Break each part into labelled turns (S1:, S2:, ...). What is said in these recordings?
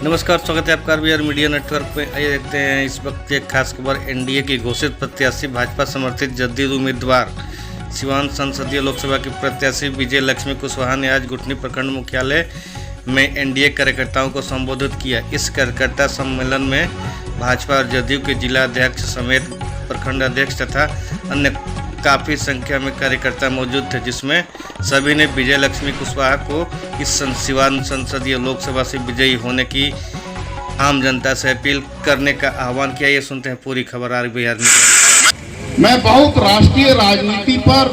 S1: नमस्कार, स्वागत है आपका आरबीआर मीडिया नेटवर्क पे। आइए देखते हैं इस वक्त एक खास खबर। एनडीए की घोषित प्रत्याशी भाजपा समर्थित जदयू उम्मीदवार सिवान संसदीय लोकसभा की प्रत्याशी विजय लक्ष्मी कुशवाहा ने आज गुठनी प्रखंड मुख्यालय में एनडीए कार्यकर्ताओं को संबोधित किया। इस कार्यकर्ता सम्मेलन में भाजपा और जदयू के जिला अध्यक्ष समेत प्रखंड अध्यक्ष तथा अन्य काफ़ी संख्या में कार्यकर्ता मौजूद थे, जिसमें सभी ने विजय लक्ष्मी कुशवाहा को इस सिवान संसदीय लोकसभा से विजयी होने की आम जनता से अपील करने का आह्वान किया। ये सुनते हैं पूरी खबर आरबीआर में।
S2: मैं बहुत राष्ट्रीय राजनीति पर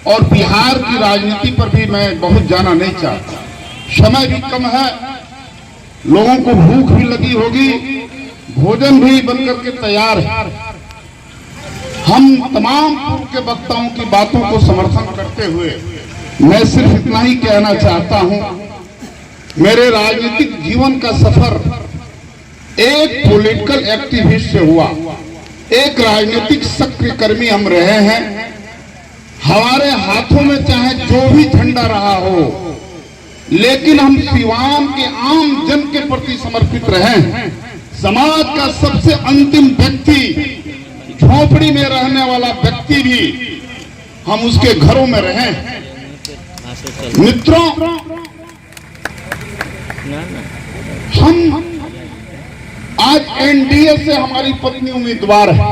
S2: और बिहार की राजनीति पर भी मैं बहुत जाना नहीं चाहता। समय भी कम है, लोगों को भूख भी लगी होगी, भोजन भी बनकर के तैयार है। हम तमाम पूर्व के वक्ताओं की बातों को समर्थन करते हुए मैं सिर्फ इतना ही कहना चाहता हूं, मेरे राजनीतिक जीवन का सफर एक पॉलिटिकल एक्टिविस्ट से हुआ। एक राजनीतिक सक्रिय कर्मी हम रहे हैं। हमारे हाथों में चाहे जो भी झंडा रहा हो, लेकिन हम सिवान के आम जन के प्रति समर्पित रहे हैं। समाज का सबसे अंतिम व्यक्ति, झोपड़ी में रहने वाला व्यक्ति भी हम उसके घरों में रहे। मित्रों, हम आज एनडीए से हमारी पत्नी उम्मीदवार है।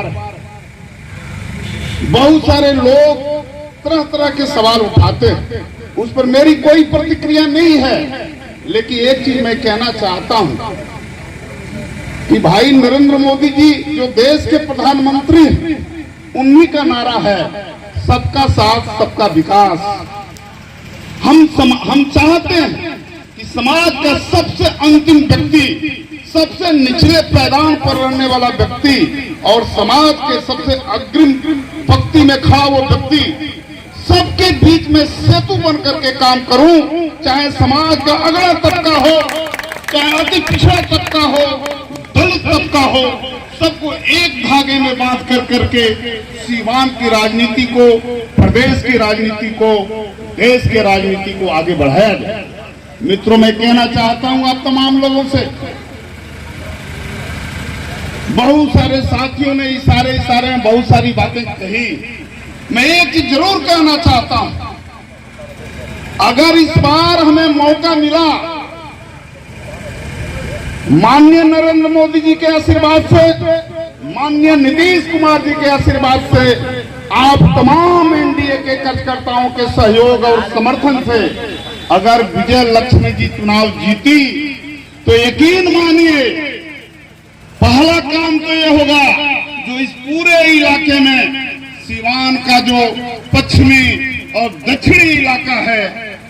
S2: बहुत सारे लोग तरह तरह के सवाल उठाते हैं, उस पर मेरी कोई प्रतिक्रिया नहीं है। लेकिन एक चीज मैं कहना चाहता हूं कि भाई नरेंद्र मोदी जी जो देश के प्रधानमंत्री हैं, उन्हीं का नारा है सबका साथ सबका विकास। हम चाहते हैं कि समाज का सबसे अंतिम व्यक्ति, सबसे निचले पैदान पर रहने वाला व्यक्ति और समाज के सबसे अग्रिम पंक्ति में खड़ा वो व्यक्ति, सबके बीच में सेतु बनकर के काम करूं। चाहे समाज का अगला तबका हो, चाहे अति पिछड़ा तबका हो, दलित तबका हो, सबको एक धागे में बांध कर करके सीवान की राजनीति को, प्रदेश की राजनीति को, देश की राजनीति को आगे बढ़ाया जाए। मित्रों, मैं कहना चाहता हूं आप तमाम लोगों से, बहुत सारे साथियों ने इशारे में बहुत सारी बातें कही। मैं एक चीज जरूर कहना चाहता हूं, अगर इस बार हमें मौका मिला, माननीय नरेंद्र मोदी जी के आशीर्वाद से, माननीय नीतीश कुमार जी के आशीर्वाद से, आप तमाम एनडीए के कार्यकर्ताओं के सहयोग और समर्थन से अगर विजय लक्ष्मी जी चुनाव जीती तो यकीन मानिए पहला काम तो यह होगा, जो इस पूरे इलाके में सिवान का जो पश्चिमी और दक्षिणी इलाका है,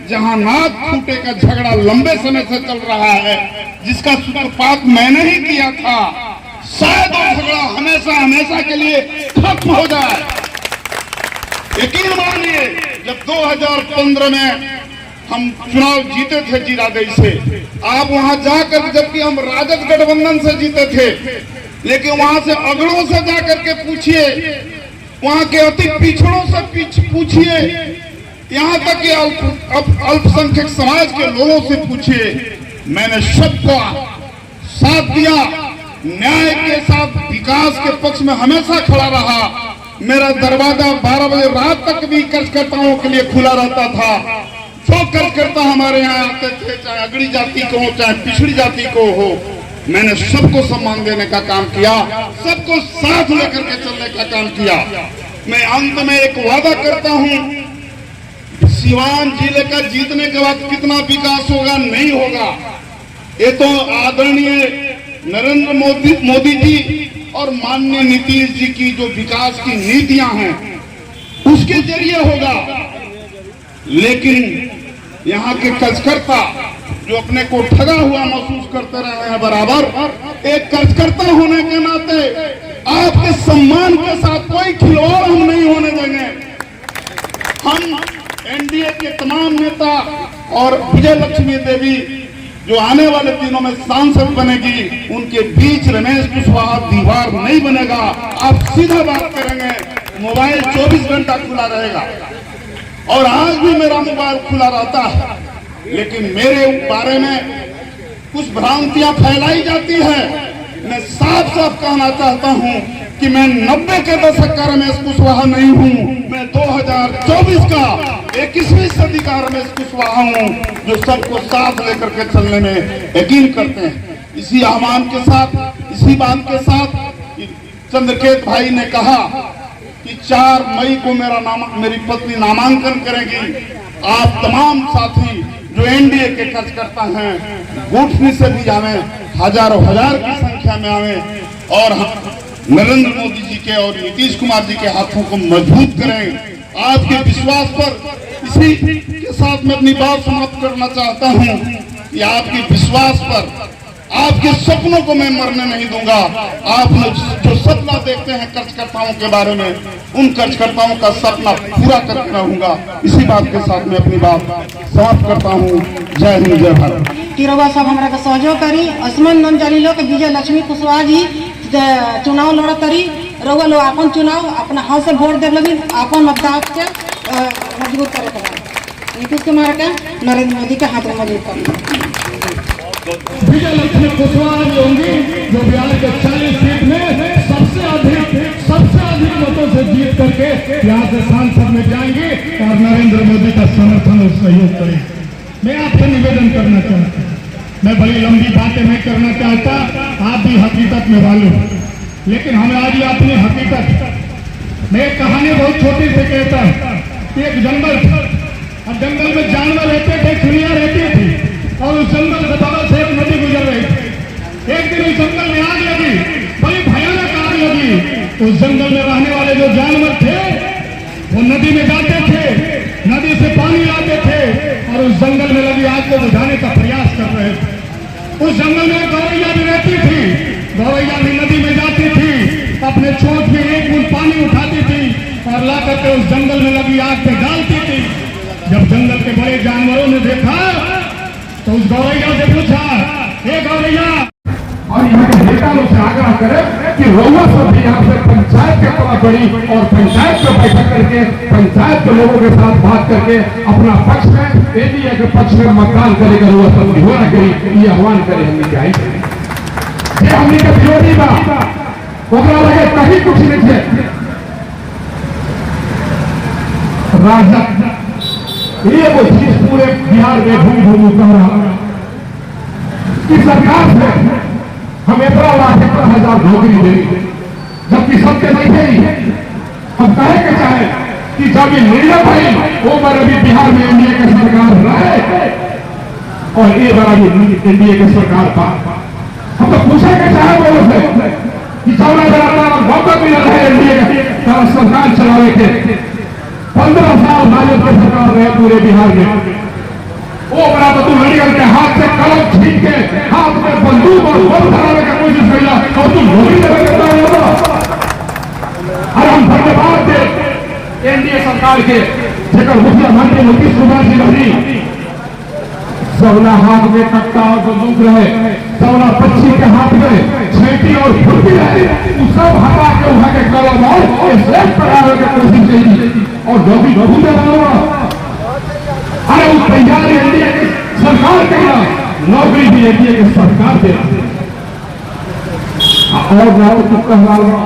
S2: जहां नाक फूटे का झगड़ा लंबे समय से चल रहा है, जिसका सूत्रपात मैंने ही किया था, शायद वो झगड़ा हमेशा हमेशा के लिए खत्म हो जाए। यकीन मानिए, जब 2015 में हम चुनाव जीते थे जीरादेई से, आप वहां जाकर, जबकि हम राजद गठबंधन से जीते थे, लेकिन वहां से अगड़ों से जाकर के पूछिए, वहां के अति पिछड़ों से पूछिए, यहाँ तक कि अल्पसंख्यक समाज के लोगों से पूछिए, मैंने सबको साथ दिया, न्याय के साथ विकास के पक्ष में हमेशा खड़ा रहा। मेरा दरवाजा 12 बजे रात तक भी कार्यकर्ताओं के लिए खुला रहता था। जो कार्यकर्ता हमारे यहाँ आते थे, चाहे अगड़ी जाति को हो, चाहे पिछड़ी जाति को हो, मैंने सबको सम्मान देने का काम किया, सबको साथ लेकर के चलने का काम किया। मैं अंत में एक वादा करता हूँ, सिवान जिले का जीतने के बाद कितना विकास होगा, नहीं होगा, ये तो आदरणीय नरेंद्र मोदी जी और माननीय नीतीश जी की जो विकास की नीतियां हैं, उसके जरिए होगा। लेकिन यहाँ के कार्यकर्ता जो अपने को ठगा हुआ महसूस करते रहे हैं, बराबर एक कार्यकर्ता होने के नाते आपके सम्मान के साथ कोई खिलवाड़ हम नहीं होने देंगे। हम एनडीए के तमाम नेता और विजय लक्ष्मी देवी जो आने वाले दिनों में सांसद बनेगी, उनके बीच रमेश कुशवाहा दीवार नहीं बनेगा। आप सीधा बात करेंगे, मोबाइल 24 घंटा खुला रहेगा, और आज भी मेरा मोबाइल खुला रहता है। लेकिन मेरे बारे में कुछ भ्रांतियां फैलाई जाती है। मैं साफ साफ कहना चाहता हूं कि मैं 90 के दशक का रमेश कुशवाहा नहीं हूं, मैं 2024 का 21वीं सदी का रमेश कुशवाहा हूं, जो सबको साथ लेकर के चलने में यकीन करते हैं। इसी आह्वान के साथ, इसी बात के साथ चंद्रकेत भाई ने कहा कि 4 मई को मेरी पत्नी नामांकन करेगी। आप तमाम साथी जो एनडीए के कार्यकर्ता हैं, गुटनी से भी आवे, हजारों हजार की संख्या में आवे और नरेंद्र मोदी जी के और नीतीश कुमार जी के हाथों को मजबूत करें। आपके विश्वास पर इसी के साथ मैं अपनी बात समाप्त करना चाहता हूं कि आपके विश्वास पर, आपके सपनों को मैं मरने नहीं दूंगा। आप जो सपना देखते हैं कार्यकर्ताओं के बारे में, उन कार्यकर्ताओं का सपना पूरा करके रहूंगा। इसी बात के साथ मैं अपनी बात समाप्त करता हूं। जय हिंद, जय भारत।
S3: कि रउआ सब हमरा के सहयोग करी। असमन नाम जानी लो कि विजय लक्ष्मी कुशवाहा जी चुनाव लड़त करी। रउआ लोग अपन चुनाव अपना हाथ से वोट दे लगी, अपन मतदान के मजबूत करे के नीतीश कुमार के, नरेंद्र मोदी के हाथ में मजबूत करी।
S4: विजय लक्ष्मी कुशवाहा जी होंगी जो बिहार के 40 सीट में सबसे अधिक मतों से जीत करके यहाँ से सांसद में जाएंगे और नरेंद्र मोदी का समर्थन और सहयोग करेंगे। मैं आपसे निवेदन करना चाहता हूँ, मैं बड़ी लंबी बातें नहीं करना चाहता, आप भी हकीकत में मालूम, लेकिन हमें आज अपनी हकीकत, मैं एक कहानी बहुत छोटी से कहता हूँ। एक जंगल था और जंगल में जानवर रहते थे, चिड़िया रहती थी और उस जंगल के बगल से एक नदी गुजर रही थी। एक दिन उस जंगल में आग लगी, बड़ी भयानक आग लगी। उस जंगल में रहने वाले जो जानवर थे वो नदी में जाते थे, नदी से पानी लाते थे और उस जंगल में लगी आग को बुझाने का प्रयास कर रहे थे। उस जंगल में गौरैया भी रहती थी, गौरैया भी नदी में जाती थी, अपने चोंच में एक बूंद पानी उठाती थी और ला करके उस जंगल में लगी आग पे डालती थी। जब जंगल के बड़े जानवरों ने देखा तो उस गौरैया से पूछा, हे गौरैया,
S5: और यहाँ के नेताओं से आग्रह करें कि रउआ सब भी यहाँ से पंचायत के पता पड़ी और पंचायत में बैठक करके पंचायत के लोगों के साथ बात करके अपना पक्ष में, एनडीए के पक्ष में मतदान करेगा। रउआ सब घोषणा करी, ये आह्वान करे हमने क्या ये हमने के विरोधी बा ओकरा लगे कहीं कुछ नहीं थे। राजद ये वो चीज पूरे बिहार में घूम कह रहा कि सरकार से हम 11,00,000 नौकरी देंगे, जबकि सबके नहीं देंगे। हम कहे के चाहे कि जब ये निर्णय भाई वो बार अभी बिहार में एनडीए की सरकार रहे और ये बार अभी एनडीए की सरकार पा, हम तो पूछे के चाहे बोलो से कि 14,000 मौका मिल रहा है एनडीए का सरकार चलावे के। 15 साल भाजपा की सरकार रहे पूरे बिहार में। वो बड़ा तू मेडिकल के हाथ से कलम छीन के हाथ में बंदूक और बम धराने का कोशिश किया और तुम नौकरी देने करता होगा। और हम धन्यवाद दे एनडीए सरकार के जेकर मुख्यमंत्री नीतीश कुमार जी रही, सबला हाथ में कट्टा और बंदूक रहे, सबला पक्षी के हाथ में छेटी और फुर्ती रहे, सब हटा के उठा के कलम और स्लेट पढ़ाने की कोशिश की और जो भी नौकरी देना अरे उस तैयार एनडीए की सरकार कहना, नौकरी भी एनडीए की सरकार दे और राव तो कह रहा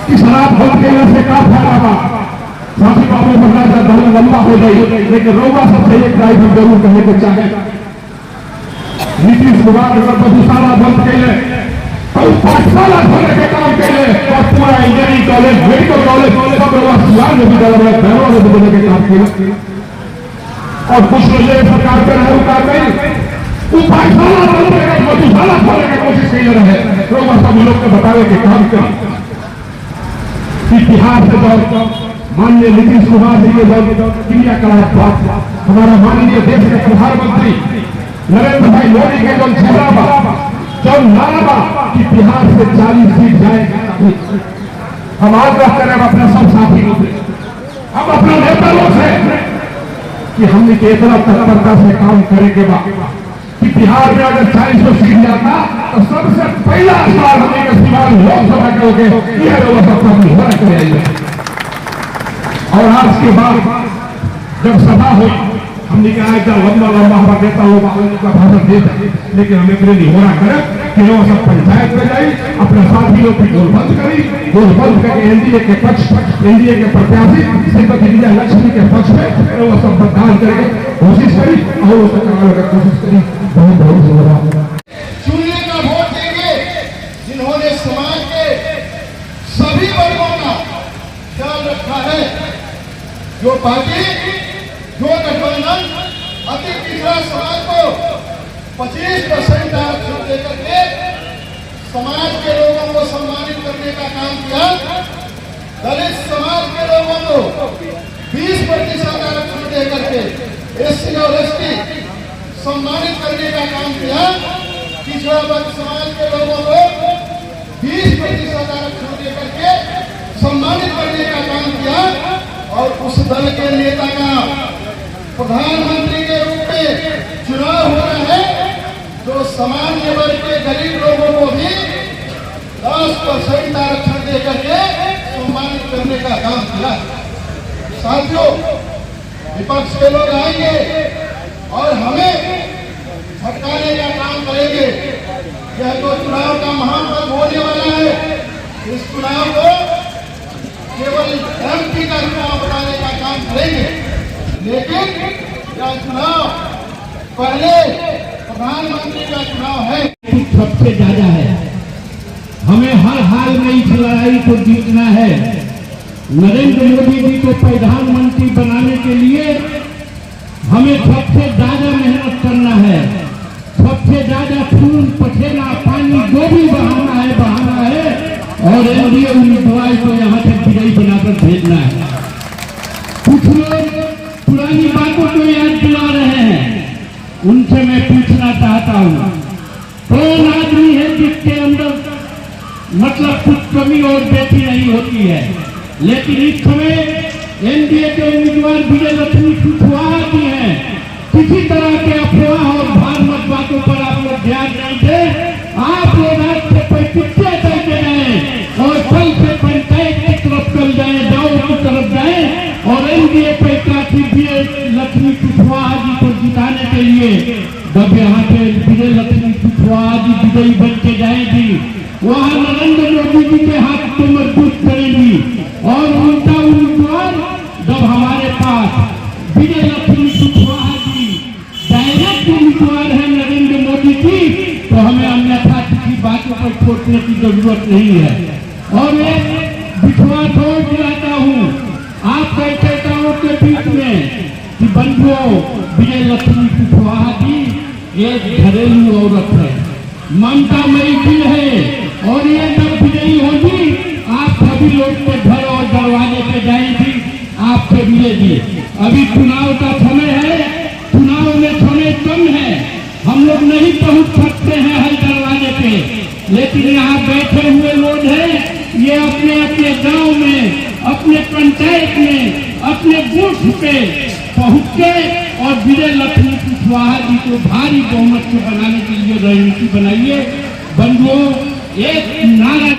S5: कि शराब बंद करने से क्या फायदा बा। साथी बाबू बढ़ना जा बहुत लंबा हो गई, लेकिन रउआ सबसे एक ड्राइवर जरूर कहने को चाहे, नीतीश कुमार अगर मधुशाला बंद कैले और पाठशाला खोलने के काम कैले और पूरा इंजीनियरिंग कॉलेज, मेडिकल कॉलेज सब रउआ सिवान में भी डाल घरों में भी देने के काम किए और कुछ लोग सरकार पे रहे उतार नहीं, पाठशाला बंद करके मधुशाला खोलने की कोशिश कर रहे हैं। रउआ सब लोग को बतावे के काम करें कि बिहार से जब माननीय नीतीश कुमार जी के जब क्रियाकलाप हमारा माननीय देश के प्रधानमंत्री नरेंद्र भाई मोदी के जो चेहरा बा, जो नारा बा कि बिहार से 40 सीट जाएगा, हम आग्रह करें अपने सब साथी लोग से, हम अपने नेता लोग से कि हमने के इतना तत्परता से काम करेंगे कि बिहार में अगर 40 सीट जाता तो सबसे पहला सवाल हमने के सिवान लोकसभा के होके यह व्यवस्था होना चाहिए। और आज के बाद जब सभा हुई हमने कहा इतना लंबा लंबा हमारा नेता लोग का भाषण दे जाए, लेकिन हमें अपने नहीं हो रहा करे कि वो सब पंचायत में जाए, अपने साथियों की गोल बंद करी, गोल बंद करके एनडीए के पक्ष, एनडीए के प्रत्याशी श्रीमती विजय लक्ष्मी के पक्ष में वो सब मतदान करके कोशिश करी और उसको कराने की कोशिश करी। बहुत बहुत धन्यवाद।
S2: चुनने का वोट देंगे जिन्होंने समाज के सभी वर्गों का ख्याल रखा है। जो पार्टी, जो गठबंधन अति पिछड़ा समाज को 25% आरक्षण देकर के समाज के लोगों को सम्मानित करने का काम किया, दलित समाज के लोगों को 20% आरक्षण देकर के एससी और एसटी सम्मानित करने का काम किया, पिछड़ा वर्ग समाज के लोगों को 20% आरक्षण देकर के सम्मानित करने का काम किया, और उस दल के नेता का प्रधानमंत्री के रूप में चुनाव हो रहा है, जो सामान्य वर्ग के गरीब लोगों को भी 10% आरक्षण देकर के सम्मानित करने का काम किया। साथियों, विपक्ष के लोग आएंगे और हमें भटकाने का काम करेंगे। यह तो चुनाव का महापर्व होने वाला है, इस चुनाव को केवल एमपी का चुनाव बनाने का काम करेंगे, लेकिन यह चुनाव पहले प्रधानमंत्री का चुनाव है।
S4: सबसे ज्यादा है, हमें हर हाल में इस लड़ाई को जीतना है। नरेंद्र मोदी जी को प्रधानमंत्री बनाने के लिए हमें सबसे ज्यादा मेहनत करना है, सबसे ज्यादा खून पसीना पानी जो भी बहाना है और एनडीए उम्मीदवार को यहाँ से विजयी बनाकर भेजना है। कुछ लोग पुरानी बातों को याद दिला रहे हैं, उनसे मैं पूछना चाहता हूँ, कौन आदमी है जिसके अंदर मतलब कुछ कमी और बेटी नहीं होती है? लेकिन इस समय एनडीए के उम्मीदवार विजय लक्ष्मी कुशवाहा जी हैं। किसी तरह के अफवाह और भ्रामक बातों पर आप लोग ध्यान नहीं दें। आप लोग आज से प्रतिज्ञा करके जाएं और कल से पंचायत की तरफ चल जाएं, गाँव की तरफ जाएं और एनडीए प्रत्याशी विजय लक्ष्मी कुशवाहा जी को जिताने के लिए जब यहाँ से विजय लक्ष्मी कुशवाहा जी विजयी बन के जाएगी, वहाँ नरेंद्र मोदी जी के हाथ को मजबूत करेंगी और उनका उम्मीदवार जब हमारे पास विजय लक्ष्मी कुशवाहा जी डायरेक्ट उम्मीदवार है नरेंद्र मोदी जी, तो हमें अन्यथा किसी बातों पर सोचने की जरूरत नहीं है। और एक विश्वास और दिलाता हूँ आप कार्यकर्ताओं के बीच में कि बंधुओं, विजय लक्ष्मी कुशवाहा जी एक घरेलू औरत है, ममता मई दिल है, और ये जब विजयी होगी आप सभी लोग के घर और दरवाजे पे जाएंगी, आपसे मिलेगी। अभी चुनाव का समय है, चुनाव में समय कम है, हम लोग नहीं पहुंच सकते हैं हर दरवाजे पे, लेकिन यहाँ बैठे हुए लोग हैं, ये अपने अपने गांव में, अपने पंचायत में, अपने बूथ पे पहुंच के और विजय लक्ष्मी कुशवाहा जी को भारी बहुमत से बनाने के लिए रणनीति बनाइए। बंधुओं, एक नारा